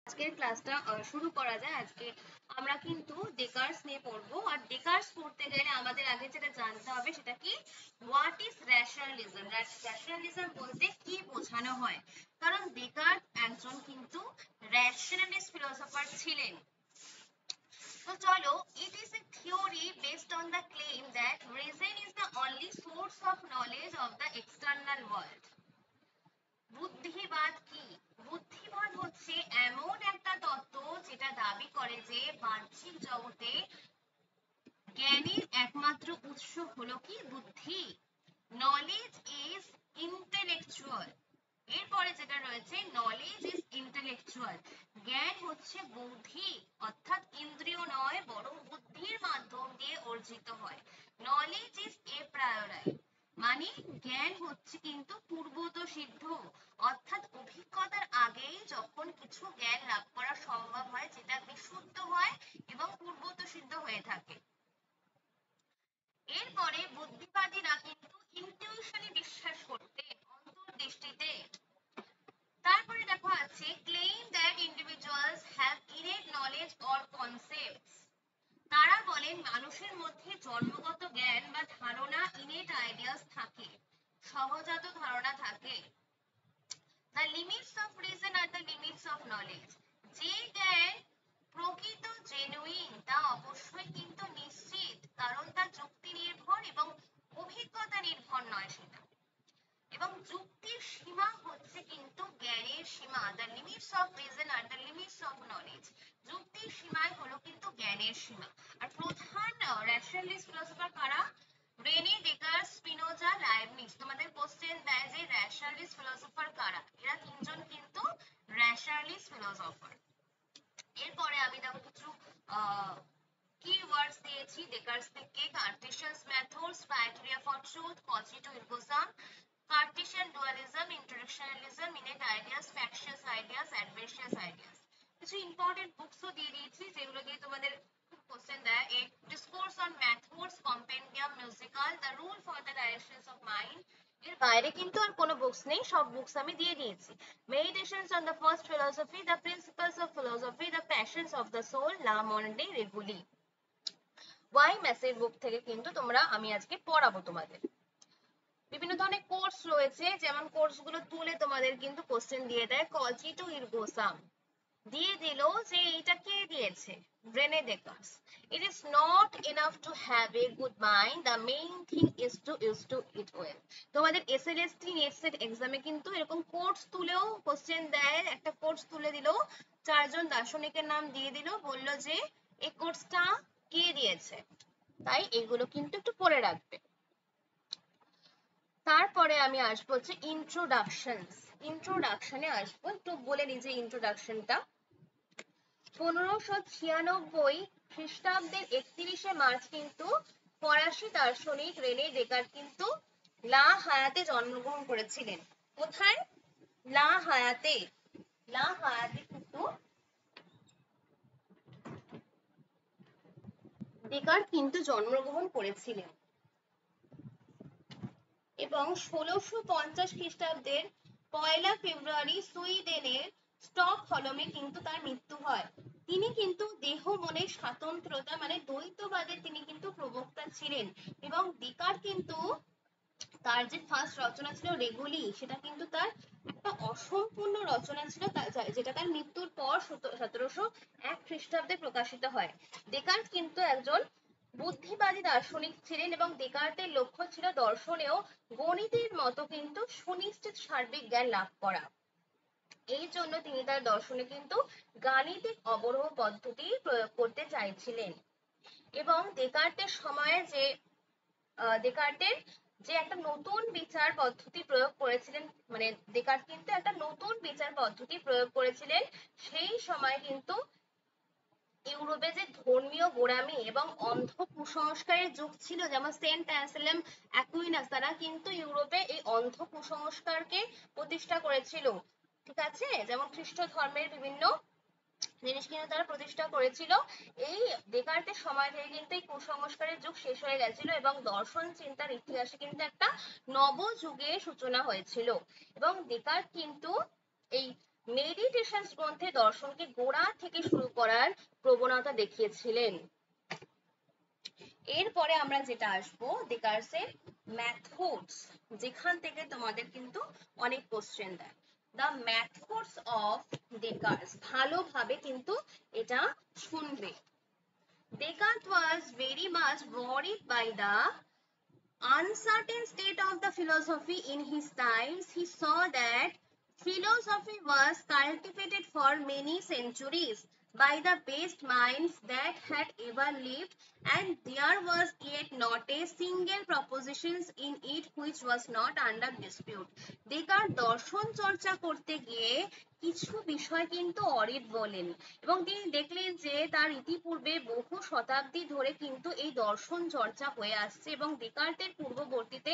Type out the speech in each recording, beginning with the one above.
আজকের ক্লাসটা শুরু করা যায়। আজকে আমরা কিন্তু ডেকার্স নিয়ে পড়বো। আর ডেকার্স পড়তে গেলে আমাদের আগে যেটা জানতে হবে সেটা কি, হোয়াট ইজ রেশনালিজম। রেশনালিজম বলতে কি বোঝানো হয়, কারণ ডেকার্স একজন কিন্তু রেশনালিস্ট ফিলোসোফার ছিলেন। তো চলো, it is a theory based on the claim that reason is the only source of knowledge of the external world. বুদ্ধিবাদ কি? বুদ্ধিবাদ হচ্ছে এমন একটা তত্ত্ব যেটা দাবি করে যে বাহ্যিক জগতে জ্ঞানের একমাত্র উৎস হলো কি বুদ্ধি। Knowledge is intellectual. এরপরে যেটা রয়েছে, নলেজ ইজ ইন্টেলেকচুয়াল, জ্ঞান হচ্ছে বৌদ্ধিক, অর্থাৎ ইন্দ্রিয় নয় বরং বুদ্ধির মাধ্যম দিয়ে অর্জিত হয়। নলেজ ইজ এ প্রায়োরাই, মানে জ্ঞান হচ্ছে কিন্তু পূর্বত সিদ্ধ, অর্থাৎ অভিজ্ঞতার আগেই যখন কিছু জ্ঞান লাভ করা সম্ভব হয় যেটা বিশুদ্ধ হয় এবং পূর্বত সিদ্ধ হয়ে থাকে। এরপরে বুদ্ধিবাদীরা কিন্তু ইনটিউশনে বিশ্বাস করতেন, অন্তর্দৃষ্টিতে। তারপরে দেখো আছে claim that individuals have innate knowledge or concepts. তারা বলেন মানুষের মধ্যে জন্মগত জ্ঞান বা ধারণা, ইনেট আইডিয়াস থাকে, সহজাত ধারণা থাকে। The limits of reason are the limits of knowledge. যে জ্ঞান প্রকৃত জেনুইন তা অবশ্যই কিন্তু নিশ্চিত, কারণ তা যুক্তি নির্ভর এবং অভিজ্ঞতা নির্ভর নয় সেটা। এবং যুক্তির সীমা হচ্ছে কিন্তু জ্ঞানের সীমা। দ্য লিমিটস অফ রিজন আর দ্য লিমিটস অফ নলেজ। যুক্তির সীমায় হলো কিন্তু জ্ঞানের সীমা। আর প্রধান রেশনালিস্ট ফিলোসোফার কারা? René, Descartes, Spinoza, Leibniz. তোমাদের কোশ্চেন দেয় যে রেশনালিস্ট ফিলোসোফার কারা, এরা তিনজন কিন্তু রেশনালিস্ট ফিলোসোফার। এরপরে আমি দেখো কিছু keywords দিয়েছি ডেকার্স থেকে। Cartesian methods, criteria for truth, cogito ergo sum, Cartesian dualism, interactionism, innate ideas, factitious ideas, adventitious ideas. কিছু ইম্পর্টেন্ট বুকসও দিয়ে দিয়েছি যেগুলো দিয়ে তোমাদের কোশ্চেন দেয়। A discourse on methods, compendium musical, the rule for the directions of mind. এর বাইরে কিন্তু আর কোনো বুকস নেই, সব বুকস আমি দিয়ে দিয়েছি। Meditations on the first philosophy, the principles of philosophy, the passions of the soul, Le Monde রেগুলি। ওয়াই মেসের বুক থেকে কিন্তু তোমরা আমি আজকে পড়াবো তোমাদের। বিভিন্ন ধরনের কোর্স রয়েছে, যেমন কোর্সগুলো তুলে তোমাদের কিন্তু কোশ্চেন দিয়ে দেয়। কজিটো এরগো সাম দিয়ে দিল যে এটা কে দিয়েছে, René Descartes. It is not enough to have a good mind, the main thing is to use to it well. তোমাদের এসএলএসটি নেট সেট এক্সামে কিন্তু এরকম কোর্স তুলেও কোশ্চেন দেয়। একটা কোর্স তুলে দিল, চারজন দার্শনিকের নাম দিয়ে দিল, বলল যে এই কোর্সটা কে দিয়েছে। তাই এগুলো কিন্তু একটু পড়ে রাখবে। তারপরে আমি আসবো হচ্ছে ইন্ট্রোডাকশনস। ইন্ট্রোডাকশনে আসবো, একটু বলে নিই যে ইন্ট্রোডাকশনটা। 1596 খ্রিস্টাব্দের 31শে মার্চ কিন্তু ফরাসি দার্শনিক রেনে ডেকার্ট কিন্তু লা হায়াতে জন্মগ্রহণ করেছিলেন। কোথায়? লা হায়াতে। লা হায়াতে কিন্তু ডেকার্ট কিন্তু জন্মগ্রহণ করেছিলেন। এবং 1650 খ্রিস্টাব্দের 1 ফেব্রুয়ারি সুইডেনের স্টকহোলমে কিন্তু তার মৃত্যু হয়। তিনি কিন্তু দেহ মনের স্বাতন্ত্রতা মানে দ্বৈতবাদের তিনি কিন্তু প্রবক্তা ছিলেন। এবং ডেকার্ট কিন্তু তার যে ফার্স্ট রচনা ছিল রেগুলি, সেটা কিন্তু তার একটা অসম্পূর্ণ রচনা ছিল, যেটা তার মৃত্যুর পর 1701 খ্রিস্টাব্দে প্রকাশিত হয়। ডেকার্ট কিন্তু একজন বুদ্ধিবাদী দার্শনিক ছিলেন এবং ডেকার্টের লক্ষ্য ছিল দর্শনেও গণিতের মতো কিন্তু সুনিশ্চিত সার্বিক জ্ঞান লাভ করা। এই জন্য তিনি তার দর্শনে কিন্তু গাণিতিক অবরোহ পদ্ধতি প্রয়োগ করতে চাইছিলেন। এবং ডেকার্টের সময়ে যে ডেকার্টের যে একটা নতুন বিচার পদ্ধতি প্রয়োগ করেছিলেন, মানে ডেকার্ট কিন্তু একটা নতুন বিচার পদ্ধতি প্রয়োগ করেছিলেন। সেই সময় কিন্তু ইউরোপে যে ধর্মীয় গোঁড়ামি এবং অন্ধ কুসংস্কারের যুগ ছিল, যেমন সেন্ট অ্যানসেলম অ্যাকুইনাস, তারা কিন্তু ইউরোপে এই অন্ধ কুসংস্কারকে প্রতিষ্ঠা করেছিল। ঠিক আছে, যেমন খ্রিস্ট ধর্মের বিভিন্ন জিনিস কিন্তু তারা প্রতিষ্ঠা করেছিল। এই ডেকার্টের সময় থেকে কিন্তু এই কুসংস্কারের যুগ শেষ হয়ে গেছিল এবং দর্শন চিন্তার ইতিহাসে কিন্তু একটা নবযুগের সূচনা হয়েছিল। এবং ডেকার্ট কিন্তু এই মেডিটেশন গ্রন্থে দর্শনকে গোড়া থেকে শুরু করার প্রবণতা দেখিয়েছিলেন। এরপরে আমরা যেটা আসবো ডেকার্সের মেথডস, যেখান থেকে তোমাদের কিন্তু অনেক কোশ্চেন দেয়। দ্য মেথডস অফ ডেকার্স, ভালোভাবে কিন্তু এটা শুনবে। Descartes was very much worried by the uncertain state of the philosophy in his times. He saw that philosophy was cultivated for many centuries by the best minds that had ever lived, and there was yet not a single proposition in it which was not under dispute. Descartes দর্শন চর্চা করতে গিয়ে কিছু বিষয় কিন্তু অরিড বলেন, এবং তিনি দেখলেন যে তার ইতিপূর্বে বহু শতাব্দী ধরে কিন্তু এই দর্শন চর্চা হয়ে আসছে, এবং ডেকার্টের পূর্ববর্তীতে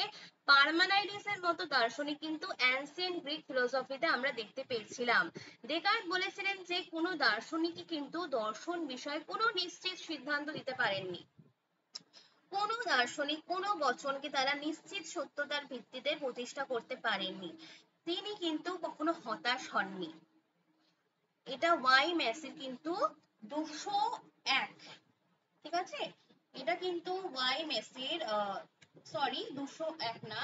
পারমানাইডিসের মতো দার্শনিক কিন্তু অ্যানসিয়েন্ট গ্রিক ফিলোসফিতে আমরা দেখতে পেয়েছিলাম। ডেকার্ট বলেছিলেন যে কোনো দার্শনিকই কিন্তু দর্শন বিষয়ে কোনো নিশ্চিত সিদ্ধান্ত দিতে পারেননি। কোনো দার্শনিক কোনো বচনকে তারা নিশ্চিত সত্যতার ভিত্তিতে প্রতিষ্ঠা করতে পারেননি। তিনি কিন্তু কখনো হতাশ হননি। এটা ওয়াই ম্যাসির কিন্তু 201, ঠিক আছে? এটা কিন্তু ওয়াই ম্যাসির সরি 201 না,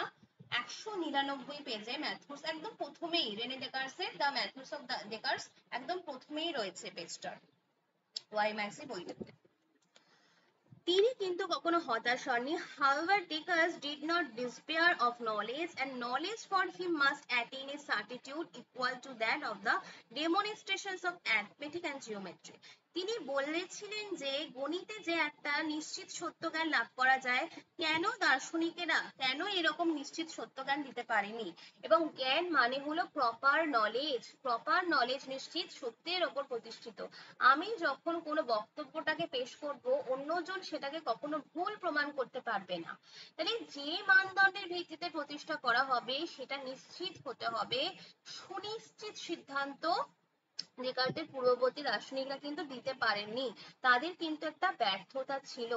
199 পেজে ম্যাথডস একদম প্রথমেই, রেনে ডেকার্সের দ্য ম্যাথডস অফ ডেকার্স একদম প্রথমেই রয়েছে পেজটা ওয়াই ম্যাসি বইটাতে। তিনি কিন্তু কখনো হতাশ হননি। However, Descartes did not despair of knowledge, and knowledge for him must attain a certitude equal to that of the demonstrations of arithmetic and geometry. তিনি বলেছিলেন যে গণিতে যে একটা নিশ্চিত সত্যজ্ঞান লাভ করা যায়, কেন দার্শনিকেরা কেন এরকম নিশ্চিত সত্যজ্ঞান দিতে পারেনি, এবং জ্ঞান মানে হলো প্রপার নলেজ নিশ্চিত সত্যের ওপর প্রতিষ্ঠিত। আমি যখন কোনো বক্তব্যটাকে পেশ করব, অন্যজন সেটাকে কখনো ভুল প্রমাণ করতে পারবে না। তাহলে যে মানদণ্ডের ভিত্তিতে প্রতিষ্ঠা করা হবে সেটা নিশ্চিত হতে হবে, সুনিশ্চিত সিদ্ধান্ত ডেকার্টের পূর্ববর্তী দার্শনিকরা কিন্তু দিতে পারেননি, তাদের কিন্তু একটা ব্যর্থতা ছিল।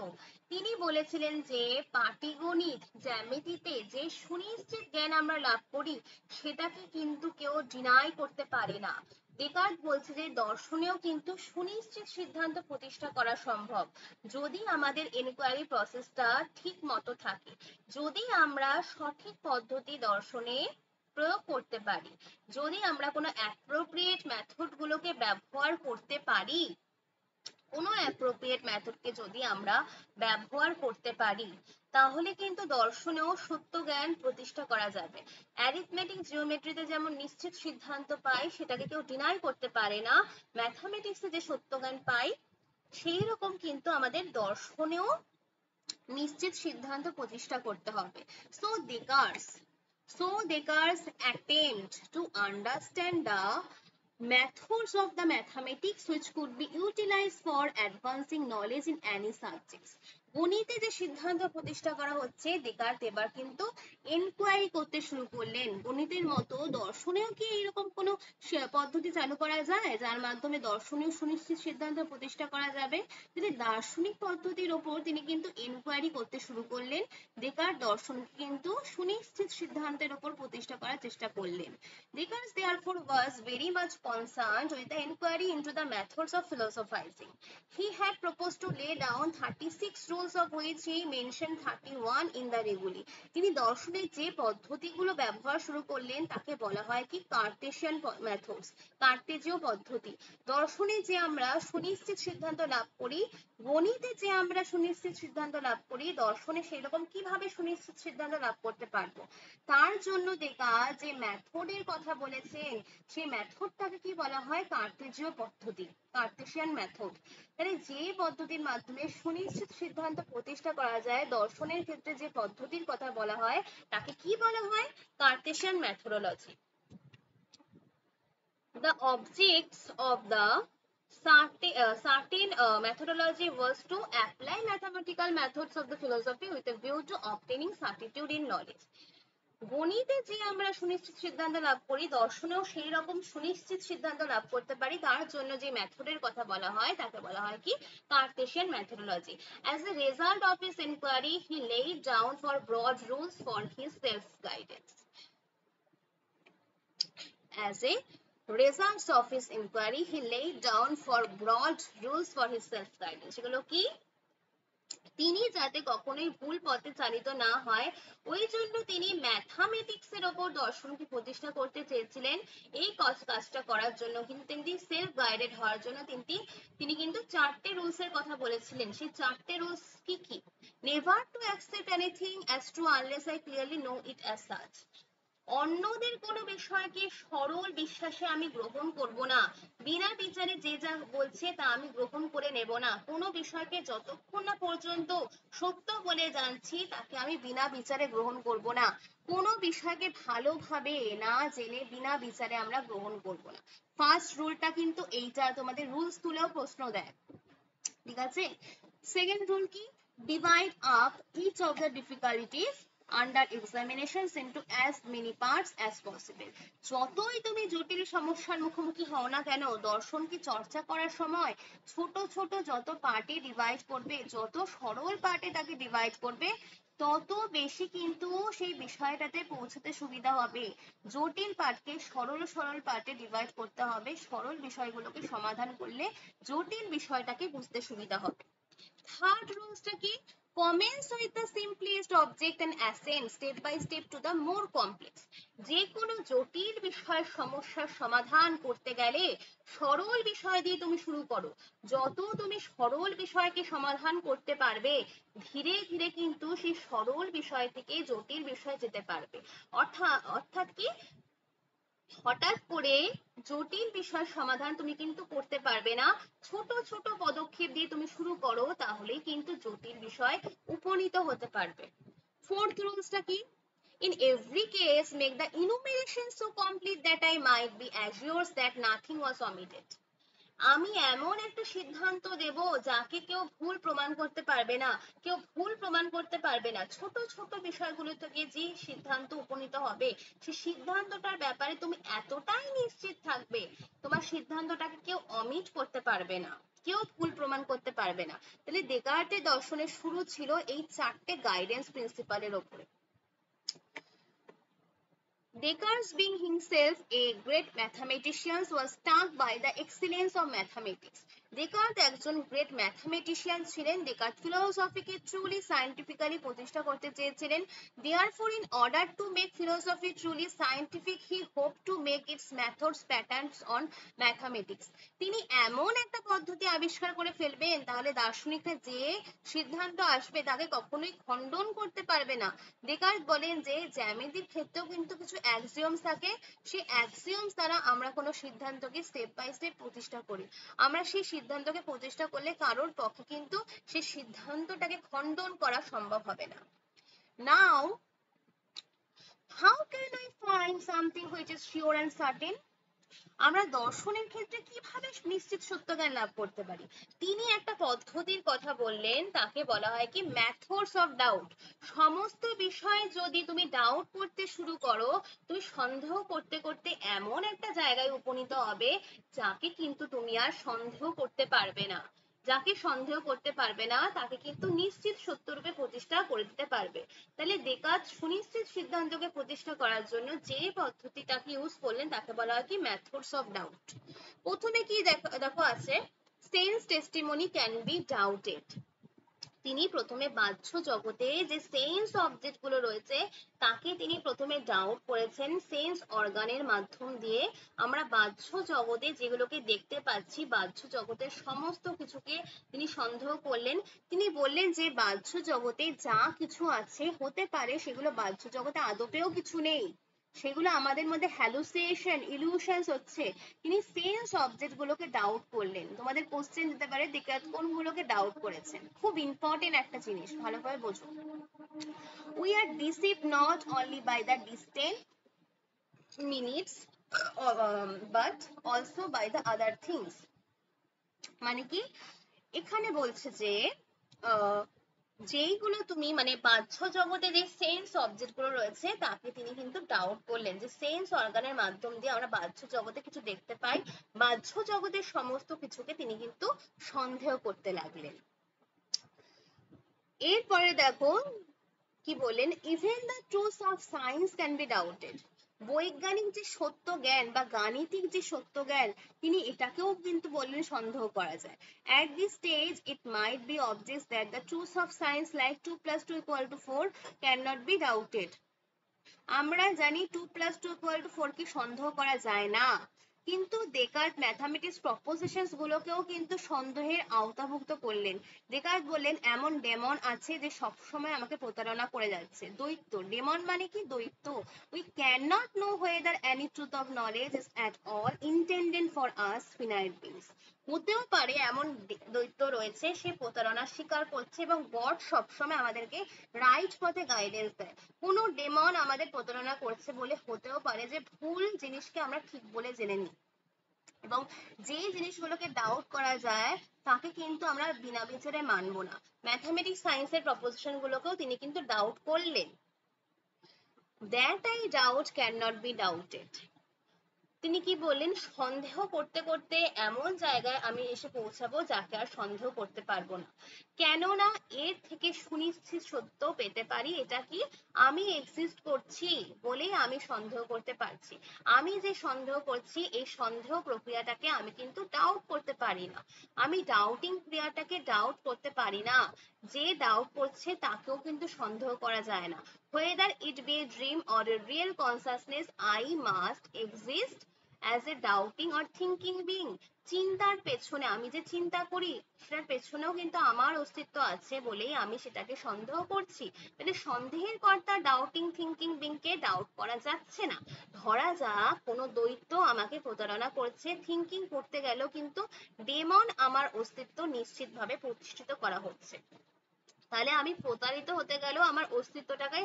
তিনি বলেছিলেন যে পাটিগণিত জ্যামিতিতে যে সুনিশ্চিত জ্ঞান আমরা লাভ করি সেটাকে কিন্তু কেউ ডিনাই করতে পারে না। ডেকার্ট বলছে যে দর্শনেও কিন্তু সুনিশ্চিত সিদ্ধান্ত প্রতিষ্ঠা করা সম্ভব, যদি আমাদের এনকোয়ারি প্রসেসটা ঠিক মতো থাকে, যদি আমরা সঠিক পদ্ধতি দর্শনে প্রয়োগ করতে পারি, যদি আমরা কোনো অ্যাপ্রোপ্রিয়েট মেথড গুলোকে ব্যবহার করতে পারি, কোনো অ্যাপ্রোপ্রিয়েট মেথডকে যদি আমরা ব্যবহার করতে পারি, তাহলে কিন্তু দর্শনেও সত্য জ্ঞান প্রতিষ্ঠা করা যাবে। অ্যারিথমেটিক জিওমেট্রিতে যেমন নিশ্চিত সিদ্ধান্ত পাই, সেটাকে কেউ ডিনাই করতে পারে না, ম্যাথামেটিক্সে যে সত্য জ্ঞান পাই সেই রকম কিন্তু আমাদের দর্শনেও নিশ্চিত সিদ্ধান্ত প্রতিষ্ঠা করতে হবে। So Descartes attempt to understand the methods of the mathematics which could be utilized for advancing knowledge in any subjects. গণিতে যে সিদ্ধান্ত প্রতিষ্ঠা করা হচ্ছে, ডেকার্ট এবার কিন্তু এনকোয়ারি করতে শুরু করলেন, গণিতের মতো দর্শনেও কি এইরকম কোনো পদ্ধতি চালু করা যায় যার মাধ্যমে দর্শনীয় সুনিশ্চিত সিদ্ধান্ত প্রতিষ্ঠা করা যাবে। যদি দার্শনিক পদ্ধতির ওপর তিনি কিন্তু এনকোয়ারি করতে শুরু করলেন, ডেকার্ট দর্শন কিন্তু সুনিশ্চিত সিদ্ধান্তের ওপর প্রতিষ্ঠা করার চেষ্টা করলেন। Descartes therefore was very much concerned with the inquiry into the methods of philosophizing. He had proposed to lay down 36 rules, of which he mentioned 31 in the Reguli. তিনি দর্শনের যে পদ্ধতিগুলো ব্যবহার শুরু করলেন তাকে বলা হয় কি কার্টেসিয়ান মেথডস, কার্টেজীয় পদ্ধতি। দর্শনে যে আমরা সুনিশ্চিত সিদ্ধান্ত লাভ করি, গণিতে যে আমরা সুনিশ্চিত সিদ্ধান্ত লাভ করি, দর্শনে সেই রকম কিভাবে সুনিশ্চিত সিদ্ধান্ত লাভ করতে পারবো, তার জন্য ডেকার্ট যে মেথডের কথা বলেছেন সেই মেথডটাকে কি বলা হয়, কার্টেজীয় পদ্ধতি, কার্টেসিয়ান মেথড। তাহলে যে পদ্ধতির মাধ্যমে সুনিশ্চিত সিদ্ধান্ত প্রতিষ্ঠা করা যায়, দর্শনের ক্ষেত্রে যে পদ্ধতির কথা বলা হয় তাকে কি বলা হয়, Cartesian methodology. The objects of the certain methodology was to apply mathematical methods of the philosophy with a view to obtaining certitude in knowledge. গণিতে যে আমরা সুনিশ্চিত সিদ্ধান্ত লাভ করি, দর্শনেও সেই রকম সুনিশ্চিত সিদ্ধান্ত লাভ করতে পারি, তার জন্য যে মেথডের কথা বলা হয় তাকে বলা হয় কি Cartesian methodology. As a result of his inquiry, he laid down for broad rules for his self guidance. As a results of his inquiry he laid down for broad rules for his self guidance। সেগুলো কি? তিনি যাতে কখনোই ভুল পথে চালিত না হয় ওই জন্য তিনি ম্যাথামেটিক্স এর ওপর দর্শনকে প্রতিষ্ঠা করতে চেয়েছিলেন। এই কাজটা করার জন্য কিন্তু তিনি সেলফ গাইডেড হওয়ার জন্য তিনি কিন্তু 4টে রুলস এর কথা বলেছিলেন। সেই 4টে রুলস কি কি? Never to accept anything as true unless I clearly know it as such. অন্যদের কোনো বিষয়কে সরল বিশ্বাসে আমি গ্রহণ করব না, বিনা বিচারে যে যা বলছে তা আমি গ্রহণ করে নেব না। কোনো বিষয়কে যতক্ষণ না পর্যন্ত সত্য বলে জানছি তাকে আমি বিনা বিচারে গ্রহণ করব না। কোনো বিষয়কে ভালোভাবে না জেনে বিনা বিচারে আমরা গ্রহণ করব না। ফার্স্ট রুলটা কিন্তু এইটা, তোমাদের রুলস তুলেও প্রশ্ন দেয়, ঠিক আছে? সেকেন্ড রুল কি? Divide up each of the difficulties under examinations into as many parts as possible. যতই তুমি জটিল সমস্যার মুখোমুখি হও না কেন, দর্শনকে চর্চা করার সময় ছোট ছোট যত পার্টে ডিভাইড করবে, যত সরল পার্টে তাকে ডিভাইড করবে, তত বেশি কিন্তু সেই বিষয়টাতে পৌঁছতে সুবিধা হবে। জটিল পার্টকে সরল সরল পার্টে ডিভাইড করতে হবে, সরল বিষয়গুলোকে সমাধান করলে জটিল বিষয়টাকে বুঝতে সুবিধা হবে। থার্ড রুলসটা কি? commence with the simplest object and ascend step by step to the more complex। যে কোনো জটিল বিষয়ের সমস্যার সমাধান করতে গেলে সরল বিষয় দিয়ে তুমি শুরু করো। যত তুমি সরল বিষয়কে সমাধান করতে পারবে, ধীরে ধীরে কিন্তু সেই সরল বিষয় থেকে জটিল বিষয়ে যেতে পারবে। অর্থাৎ কি, হঠাৎ করে জটিল বিষয়ের সমাধান তুমি কিন্তু করতে পারবে না। ছোট ছোট পদক্ষেপ দিয়ে তুমি শুরু করো, তাহলেই কিন্তু জটিল বিষয় উপনীত হতে পারবে। ফোর্থ রুলসটা কি? In every case make the enumeration so complete that I might be assured that nothing was omitted। আমি এমন একটা সিদ্ধান্ত দেব যাকে কেউ ভুল প্রমাণ করতে পারবে না, কেউ ভুল প্রমাণ করতে পারবে না। ছোট ছোট বিষয়গুলো থেকে যে সিদ্ধান্ত উপনীত হবে, সেই সিদ্ধান্তটার ব্যাপারে তুমি এতটাই নিশ্চিত থাকবে, তোমার সিদ্ধান্তটাকে কেউ অমিট করতে পারবে না, কেউ ভুল প্রমাণ করতে পারবে না। তাহলে ডেকার্টের দর্শনের শুরু ছিল এই 4টে গাইডেন্স প্রিন্সিপালের উপরে। Descartes, being himself a great mathematician, was struck by the excellence of mathematics. Descartes একজন গ্রেট ম্যাথমেটিশিয়ান ছিলেন। Descartes ফিলোসফিকে ট্রুলি সায়েন্টিফিক্যালি প্রতিষ্ঠা করতে চেয়েছিলেন। Therefore, in order to make philosophy truly scientific, he hoped to make its methods patterns on mathematics। তিনি এমন একটা পদ্ধতি আবিষ্কার করে ফেলবেন, তাহলে দার্শনিকরা যে সিদ্ধান্ত আসবে তাকে কখনোই খণ্ডন করতে পারবে না। ডেকার্ট বলেন যে জ্যামিতির ক্ষেত্রেও কিন্তু কিছু অ্যাক্সিওমস থাকে, সেই অ্যাক্সিওমস দ্বারা আমরা কোনো সিদ্ধান্তকে স্টেপ বাই স্টেপ প্রতিষ্ঠা করি। আমরা সেই সিদ্ধান্তকে প্রতিষ্ঠা করলে কারোর পক্ষে কিন্তু সেই সিদ্ধান্তটাকে খণ্ডন করা সম্ভব হবে না। নাও how can I find something which is sure and certain? আমরা দর্শনের ক্ষেত্রে কিভাবে নিশ্চিত সত্য জ্ঞান লাভ করতে পারি? তিনি একটা পদ্ধতির কথা বললেন, তাকে বলা হয় কি মেথডস অফ ডাউট। সমস্ত বিষয়ে যদি তুমি ডাউট করতে শুরু করো, তুমি সন্দেহ করতে করতে এমন একটা জায়গায় উপনীত হবে যাকে কিন্তু তুমি আর সন্দেহ করতে পারবে না। যাকে সন্দেহ করতে পারবে না তাকে কিন্তু নিশ্চিত সত্যরূপে প্রতিষ্ঠা করে দিতে পারবে। তাহলে ডেকার্ট সুনিশ্চিত সিদ্ধান্তকে প্রতিষ্ঠা করার জন্য যে পদ্ধতিটাকে ইউজ করলেন তাকে বলা হয় কি মেথডস অফ ডাউট। প্রথমে কি দেখো আছে, sense testimony can be doubted. তিনি প্রথমে বাহ্য জগতে যে সেন্স অবজেক্ট গুলো রয়েছে তাকে তিনি প্রথমে ডাউট করেছেন। সেন্স অর্গানের মাধ্যম দিয়ে আমরা বাহ্য জগতে যেগুলোকে দেখতে পাচ্ছি, বাহ্য জগতের সমস্ত কিছুকে তিনি সন্দেহ করলেন। তিনি বললেন যে বাহ্য জগতে যা কিছু আছে, হতে পারে সেগুলো বাহ্য জগতে আদপেও কিছু নেই, সেগুলো আমাদের মধ্যে হ্যালুসিনেশন, ইলিউশনস হচ্ছে। তিনি সেন্স অবজেক্ট গুলোকে ডাউট করলেন। তোমাদের কোশ্চেন দিতে পারে ডেকার্ট কোনগুলোকে ডাউট করেছেন। খুব ইম্পর্টেন্ট একটা জিনিস, ভালোভাবে বোঝো। We are deceived not only by the distant minutes but also by the other things। মানে কি, এখানে বলছে যে যেইগুলো তুমি মানে বাহ্য জগতে যে সেন্স অবজেক্ট গুলো রয়েছে তাকে তিনি কিন্তু ডাউট করলেন, যে সেন্স অর্গানের মাধ্যম দিয়ে আমরা বাহ্য জগতে কিছু দেখতে পাই, বাহ্য জগতের সমস্ত কিছুকে তিনি কিন্তু সন্দেহ করতে লাগলেন। এরপরে দেখো কি বললেন, even the truth of science can be doubted. বৈজ্ঞানিক যে সত্য জ্ঞান বা গাণিতিক যে সত্য জ্ঞান, তিনি এটাকেও কিন্তু বললেন সন্দেহ করা যায়। At this stage it might be obvious that the truth of science like 2 plus 2 equal to 4 cannot be doubted. আমরা জানি 2 plus 2 equal to 4 কি সন্দেহ করা যায় না, কিন্তু ডেকার্ট ম্যাথামেটিক্স প্রপোজিশনস গুলোকেও কিন্তু সন্দেহের আওতাভুক্ত করলেন। ডেকার্ট বললেন এমন ডেমন আছে যে সবসময় আমাকে প্রতারণা করে যাচ্ছে। দৈত্য, ডেমন মানে কি দৈত্য। We cannot know whether any truth of knowledge is at all intended for us finite beings. হতেও পারে এমন দৈত্য রয়েছে, সে প্রতারণা স্বীকার করছে এবং গড সবসময় আমাদেরকে রাইট পথে গাইডেন্স দেয়। কোনো ডেমন আমাদের প্রতারণা করছে বলে হতেও পারে যে ভুল জিনিসকে আমরা ঠিক বলে জেনে নিই, এবং যে জিনিসগুলোকে ডাউট করা যায় তাকে কিন্তু আমরা বিনা বিচারে মানবো না। ম্যাথামেটিক্স সায়েন্সের প্রপোজিশন গুলোকেও তিনি কিন্তু ডাউট করলেন। That I doubt cannot be doubted. তিনি কি বললেন, সন্দেহ করতে করতে এমন জায়গায় আমি এসে পৌঁছাবো যাকে আর সন্দেহ করতে পারবো না, কেননা এর থেকে সুনিশ্চিত সত্য পেতে পারি। এটা কি, আমি এক্সিস্ট করছি বলেই আমি সন্দেহ করতে পারছি। আমি যে সন্দেহ করছি এই সন্দেহ প্রক্রিয়াটাকে আমি কিন্তু ডাউট করতে পারি না, আমি ডাউটিং ক্রিয়াটাকে ডাউট করতে পারি না। যে ডাউট করছে তাকেও কিন্তু সন্দেহ করা যায় না। Whether it be a dream or a real consciousness, I must exist as a doubting or thinking being. চিন্তার পেছনে, আমি যে চিন্তা করি সেটার পেছনেও কিন্তু আমার অস্তিত্ব আছে বলেই আমি সেটাকে সন্দেহ করছি। মানে সন্দেহের কর্তা ডাউটিং থিঙ্কিং বিং কে ডাউট করা যাচ্ছে না। ধরা যাক কোনো দৈত্য আমাকে প্রতারণা করছে, থিঙ্কিং করতে গেলেও কিন্তু ডেমন আমার অস্তিত্ব নিশ্চিতভাবে প্রতিষ্ঠিত করা হচ্ছে। তাহলে আমি প্রতারিত হতে গেলেও আমার অস্তিত্বটাকে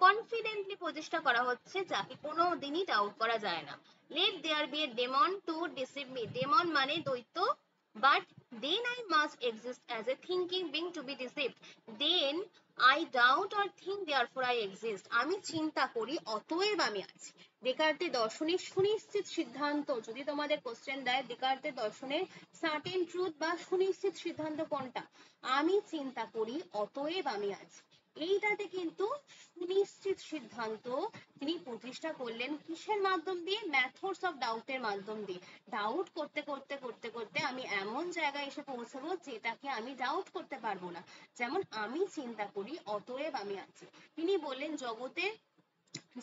কনফিডেন্টলি প্রতিষ্ঠা করা হচ্ছে, যাকে কোনো দিনই ডাউট করা যায় না। Let there be a demon to deceive me. Demon মানে দৈত্য, but then I must exist as a thinking being to be deceived. Then I doubt or think, therefore I exist. আমি চিন্তা করি অতএব আমি আছি। ডেকার্টের দর্শনের সুনিশ্চিত সিদ্ধান্ত, যদি তোমাদের কোশ্চেন দেয় ডেকার্টের দর্শনের সার্টেন ট্রুথ বা সুনিশ্চিত সিদ্ধান্ত কোনটা, আমি চিন্তা করি অতএব আমি আছি। এইটাতে কিন্তু সুনিশ্চিত সিদ্ধান্ত তিনি প্রতিষ্ঠা করলেন কিসের মাধ্যম দিয়ে, মেথডস অফ ডাউটের মাধ্যম দিয়ে। ডাউট করতে করতে করতে করতে আমি এমন জায়গায় এসে পৌঁছাবো যেটাকে আমি ডাউট করতে পারবো না। যেমন আমি চিন্তা করি অতএব আমি আছি। তিনি বললেন জগতে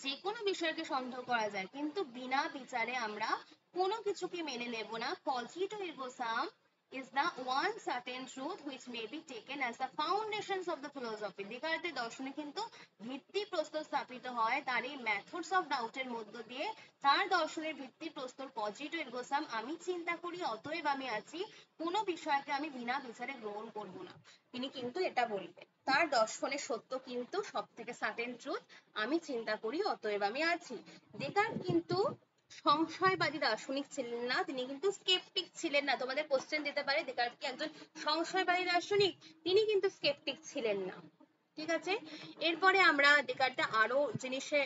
যে কোনো বিষয়কে সন্দেহ করা যায়, কিন্তু বিনা বিচারে আমরা কোনো কিছুকে মেনে নেব না। Cogito ergo sum is the one certain truth which may be taken as the foundations of the philosophy. ডেকার্টের দর্শনে কিন্তু ভিত্তি প্রস্তর স্থাপিত হয় তার এই মেথডস অফ ডাউটের মধ্য দিয়ে। তার দর্শনের ভিত্তি প্রস্তর কজিটো এরগো সাম, আমি চিন্তা করি অতএব আমি আছি, কোনো বিষয়কে আমি বিনা বিচারে গ্রহণ করব না। তিনি কিন্তু এটা বলবেন তার দর্শনের সত্য কিন্তু সব থেকে সার্টেন ট্রুথ, আমি চিন্তা করি অতএব আমি আছি। ডেকার্ট কিন্তু সংশয়বাদী দার্শনিক ছিলেন না, তিনি কিন্তু স্কেপটিক ছিলেন না। তোমাদের কোশ্চেন দিতে পারে ডেকার্ট কি একজন সংশয়বাদী দার্শনিক, তিনি কিন্তু স্কেপটিক ছিলেন না। ঠিক আছে, এরপরে আমরা ডেকার্টে আরো জিনিসে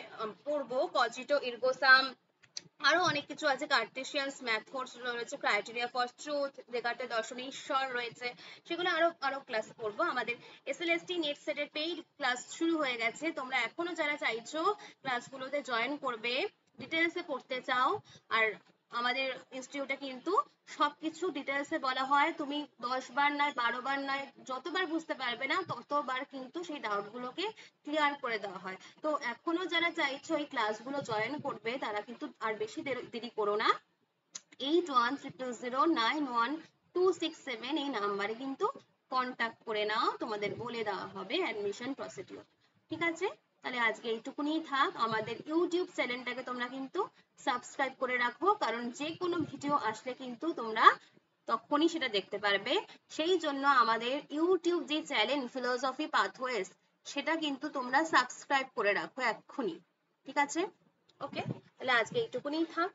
পড়বো, কজিটো এরগো সাম, আরো অনেক কিছু আছে, কার্টেসিয়ানস মেথডস রয়েছে, ক্রাইটেরিয়া ফর ট্রুথ, ডেকার্টের দর্শনে ঈশ্বর রয়েছে, সেগুলো আরো ক্লাসে পড়বো। আমাদের এসএলএসটি নেট সেটের পেইড ক্লাস শুরু হয়ে গেছে, তোমরা এখনো যারা চাইছো ক্লাসগুলোতে জয়েন করবে, ডিটেলসে পড়তে চাও, আর আমাদের ইনস্টিটিউটে কিন্তু সবকিছু ডিটেলসে বলা হয়। তুমি 10 বার নয় 12 বার নয়, যতবার বুঝতে পারবে না ততবার কিন্তু সেই ডাউট গুলোকে ক্লিয়ার করে দেওয়া হয়। তো এখনো যারা চাইছো এই ক্লাসগুলো জয়েন করবে তারা কিন্তু আর বেশি দেরি করো না, 8100091267 এই নাম্বারে কিন্তু কন্টাক্ট করে নাও, তোমাদের বলে দেওয়া হবে অ্যাডমিশন প্রসিডিউর। ঠিক আছে, তাহলে আজকে এইটুকুনি থাক। আমাদের ইউটিউব চ্যানেলটাকে তোমরা কিন্তু সাবস্ক্রাইব করে রাখো, কারণ যে কোনো ভিডিও আসলে কিন্তু তোমরা তখনই সেটা দেখতে পারবে। সেই জন্য আমাদের ইউটিউব যে চ্যানেল ফিলোসফি পাথওয়েজ, সেটা কিন্তু তোমরা সাবস্ক্রাইব করে রাখো এক্ষুনি। ঠিক আছে, ওকে, তাহলে আজকে এইটুকুনি থাক।